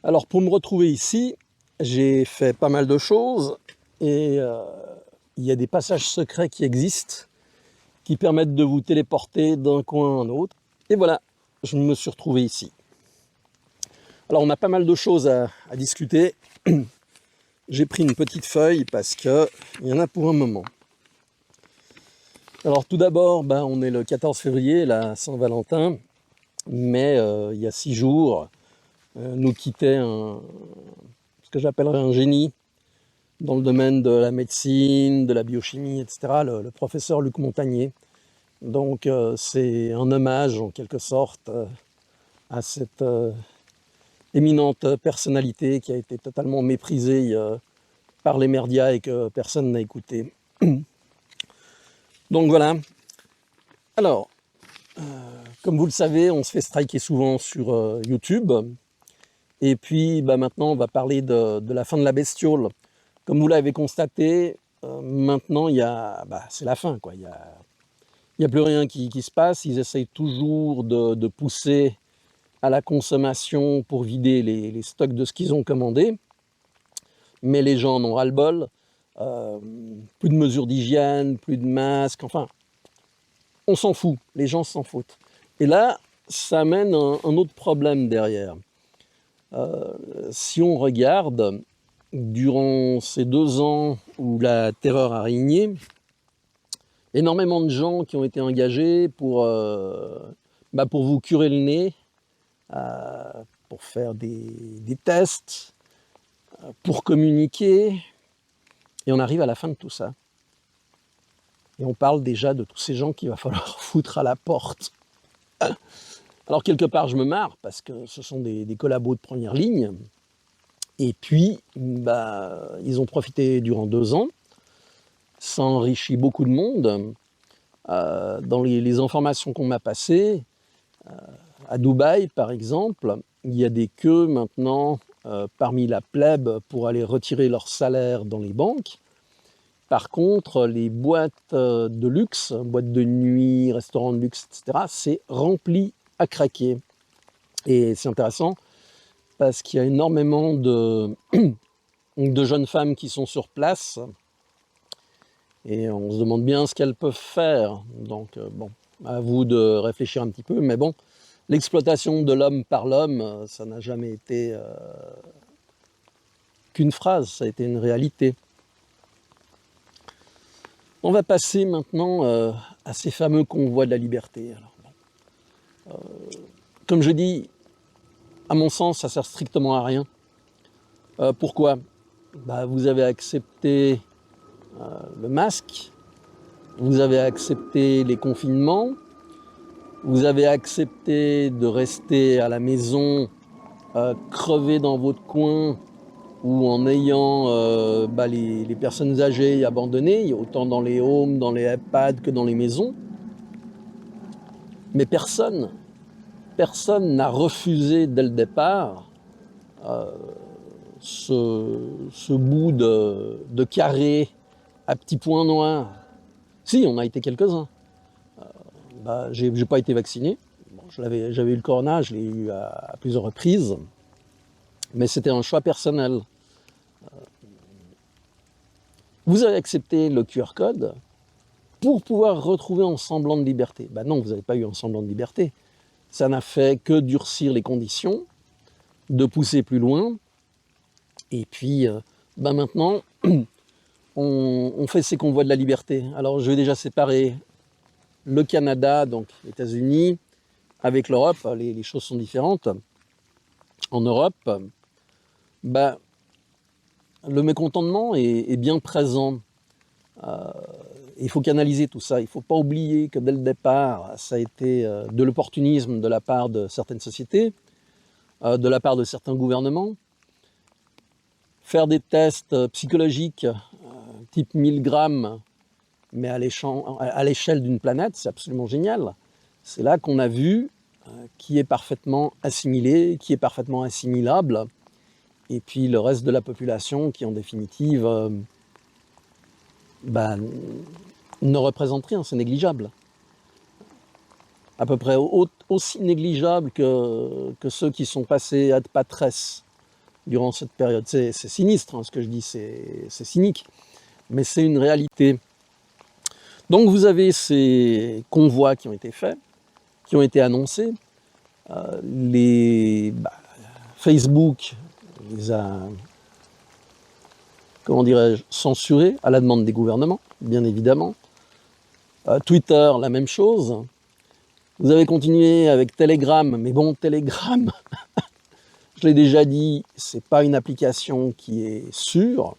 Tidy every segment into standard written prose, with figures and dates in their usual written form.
Alors pour me retrouver ici, j'ai fait pas mal de choses et il y a des passages secrets qui existent qui permettent de vous téléporter d'un coin à un autre. Et voilà, je me suis retrouvé ici. Alors on a pas mal de choses à discuter. J'ai pris une petite feuille parce qu'il y en a pour un moment. Alors tout d'abord, on est le 14 février, la Saint-Valentin, mais il y a 6 jours, nous quittait ce que j'appellerais un génie dans le domaine de la médecine, de la biochimie, etc., le professeur Luc Montagnier. Donc c'est un hommage en quelque sorte à cette éminente personnalité qui a été totalement méprisée par les médias et que personne n'a écouté. Donc voilà. Alors, comme vous le savez, on se fait striker souvent sur YouTube. Et puis maintenant, on va parler de la fin de la bestiole. Comme vous l'avez constaté, maintenant, c'est la fin, quoi. Il y a plus rien qui se passe. Ils essayent toujours de pousser à la consommation pour vider les stocks de ce qu'ils ont commandé. Mais les gens en ont ras-le-bol. Plus de mesures d'hygiène, plus de masques, enfin, on s'en fout. Les gens s'en foutent. Et là, ça amène un autre problème derrière. Si on regarde, durant ces 2 ans où la terreur a régné, énormément de gens qui ont été engagés pour vous curer le nez, pour faire des tests, pour communiquer, et on arrive à la fin de tout ça. Et on parle déjà de tous ces gens qu'il va falloir foutre à la porte. Alors quelque part je me marre parce que ce sont des collabos de première ligne, et puis ils ont profité durant 2 ans, ça a enrichi beaucoup de monde. Dans les informations qu'on m'a passées, à Dubaï par exemple, il y a des queues maintenant parmi la plèbe pour aller retirer leur salaire dans les banques. Par contre, les boîtes de luxe, boîtes de nuit, restaurants de luxe, etc., c'est rempli à craquer. Et c'est intéressant parce qu'il y a énormément de jeunes femmes qui sont sur place et on se demande bien ce qu'elles peuvent faire. Donc à vous de réfléchir un petit peu. Mais bon, l'exploitation de l'homme par l'homme, ça n'a jamais été qu'une phrase, ça a été une réalité. On va passer maintenant à ces fameux convois de la liberté. Alors, comme je dis, à mon sens, ça sert strictement à rien. Pourquoi ? Vous avez accepté le masque, vous avez accepté les confinements, vous avez accepté de rester à la maison, crever dans votre coin, ou en ayant les personnes âgées abandonnées, autant dans les homes, dans les EHPAD que dans les maisons. Mais personne n'a refusé dès le départ ce bout de carré à petits points noirs. Si, on a été quelques-uns. J'ai pas été vacciné. Bon, j'avais eu le corona, je l'ai eu à plusieurs reprises. Mais c'était un choix personnel. Vous avez accepté le QR code pour pouvoir retrouver un semblant de liberté. Non, vous n'avez pas eu un semblant de liberté. Ça n'a fait que durcir les conditions, de pousser plus loin. Et puis, maintenant, on fait ces convois de la liberté. Alors, je vais déjà séparer le Canada, donc les États-Unis, avec l'Europe. Les choses sont différentes. En Europe, le mécontentement est bien présent. Il faut canaliser tout ça. Il ne faut pas oublier que dès le départ, ça a été de l'opportunisme de la part de certaines sociétés, de la part de certains gouvernements. Faire des tests psychologiques type 1000 grammes, mais à l'échelle d'une planète, c'est absolument génial. C'est là qu'on a vu qui est parfaitement assimilé, qui est parfaitement assimilable, et puis le reste de la population qui, en définitive, ne représente rien, c'est négligeable. À peu près aussi négligeable que ceux qui sont passés ad patres durant cette période. C'est sinistre, hein, ce que je dis, c'est cynique, mais c'est une réalité. Donc vous avez ces convois qui ont été faits, qui ont été annoncés. Facebook les a, comment dirais-je, censurés à la demande des gouvernements, bien évidemment. Twitter, la même chose. Vous avez continué avec Telegram, mais bon, Telegram, je l'ai déjà dit, c'est pas une application qui est sûre.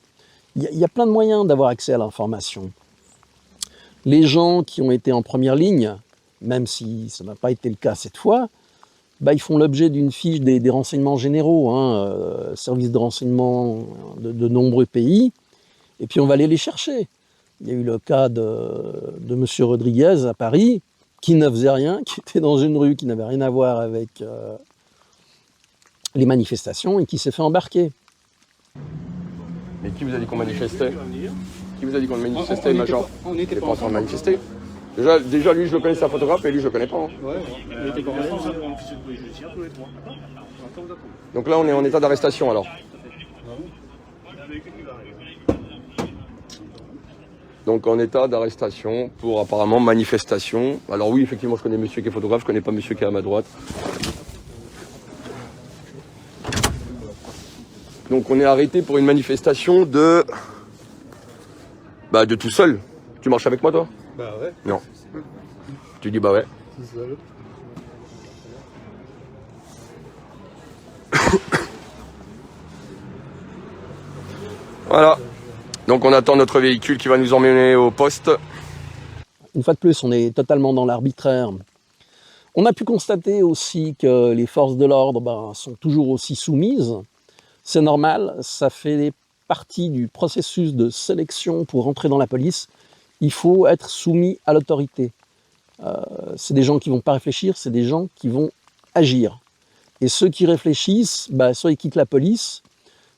Il y a plein de moyens d'avoir accès à l'information. Les gens qui ont été en première ligne, même si ça n'a pas été le cas cette fois, ils font l'objet d'une fiche des renseignements généraux, hein, services de renseignement de nombreux pays, et puis on va aller les chercher. Il y a eu le cas de M. Rodriguez à Paris, qui ne faisait rien, qui était dans une rue qui n'avait rien à voir avec les manifestations et qui s'est fait embarquer. Mais qui vous a dit qu'on manifestait? Qui vous a dit qu'on manifestait, Major? On n'était pas en train de manifester. Déjà, lui, je le connais, c'est un photographe, et lui, je le connais pas. Hein. Ouais, on était pas en officier de police judiciaire, tous les trois. Donc là, on est en état d'arrestation, alors. Donc en état d'arrestation pour apparemment manifestation. Alors oui, effectivement, je connais monsieur qui est photographe, je connais pas monsieur qui est à ma droite. Donc on est arrêté pour une manifestation de tout seul. Tu marches avec moi, toi? Bah ouais. Non. Tu dis bah ouais. Voilà. Donc on attend notre véhicule qui va nous emmener au poste. Une fois de plus, on est totalement dans l'arbitraire. On a pu constater aussi que les forces de l'ordre sont toujours aussi soumises. C'est normal, ça fait partie du processus de sélection pour entrer dans la police. Il faut être soumis à l'autorité. C'est des gens qui ne vont pas réfléchir, c'est des gens qui vont agir. Et ceux qui réfléchissent, soit ils quittent la police,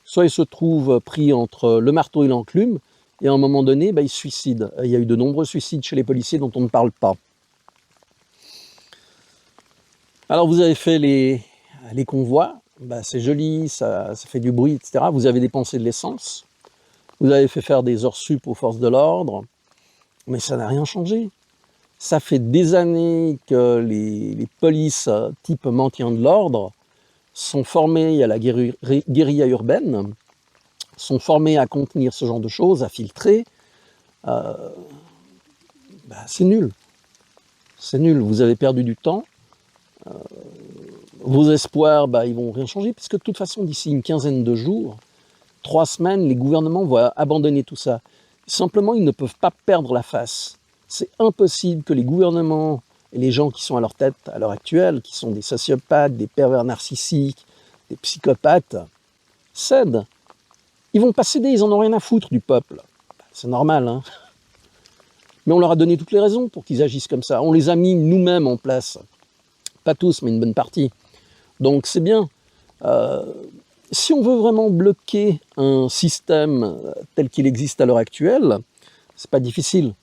soit ils se trouvent pris entre le marteau et l'enclume, et à un moment donné, ils se suicident. Il y a eu de nombreux suicides chez les policiers dont on ne parle pas. Alors vous avez fait les convois, c'est joli, ça fait du bruit, etc. Vous avez dépensé de l'essence, vous avez fait faire des heures sup aux forces de l'ordre, mais ça n'a rien changé. Ça fait des années que les polices type maintien de l'ordre sont formées à la guérilla urbaine, sont formées à contenir ce genre de choses, à filtrer. C'est nul. C'est nul, vous avez perdu du temps. Vos espoirs, ils vont rien changer, puisque de toute façon, d'ici une quinzaine de jours, 3 semaines, les gouvernements vont abandonner tout ça. Simplement, ils ne peuvent pas perdre la face. C'est impossible que les gouvernements et les gens qui sont à leur tête à l'heure actuelle, qui sont des sociopathes, des pervers narcissiques, des psychopathes, cèdent. Ils vont pas céder, ils en ont rien à foutre du peuple. C'est normal, hein. Mais on leur a donné toutes les raisons pour qu'ils agissent comme ça. On les a mis nous-mêmes en place. Pas tous, mais une bonne partie. Donc c'est bien. Si on veut vraiment bloquer un système tel qu'il existe à l'heure actuelle, c'est pas difficile.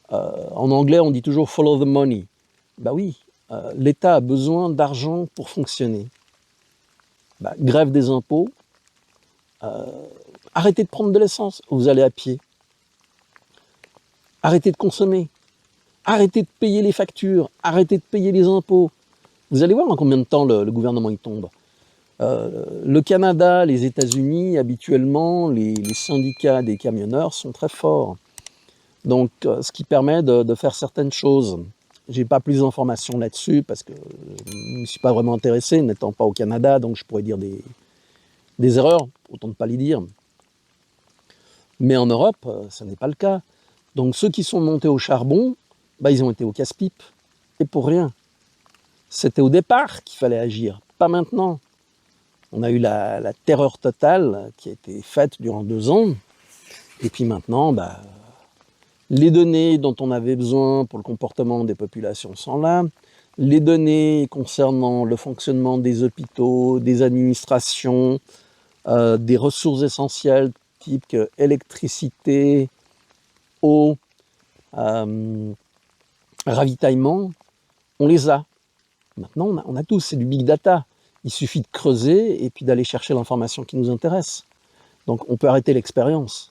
En anglais, on dit toujours « follow the money ». Oui, l'État a besoin d'argent pour fonctionner. Grève des impôts, arrêtez de prendre de l'essence, vous allez à pied. Arrêtez de consommer, arrêtez de payer les factures, arrêtez de payer les impôts. Vous allez voir en combien de temps le gouvernement y tombe. Le Canada, les États-Unis, habituellement, les syndicats des camionneurs sont très forts. Donc, ce qui permet de faire certaines choses. Je n'ai pas plus d'informations là-dessus parce que je ne me suis pas vraiment intéressé, n'étant pas au Canada, donc je pourrais dire des erreurs, autant ne pas les dire. Mais en Europe, ça n'est pas le cas. Donc ceux qui sont montés au charbon, ils ont été au casse-pipe, et pour rien. C'était au départ qu'il fallait agir, pas maintenant. On a eu la terreur totale qui a été faite durant 2 ans, et puis maintenant, les données dont on avait besoin pour le comportement des populations sont là, les données concernant le fonctionnement des hôpitaux, des administrations, des ressources essentielles type électricité, eau, ravitaillement, on les a. Maintenant, on a tous, c'est du big data. Il suffit de creuser et puis d'aller chercher l'information qui nous intéresse. Donc on peut arrêter l'expérience.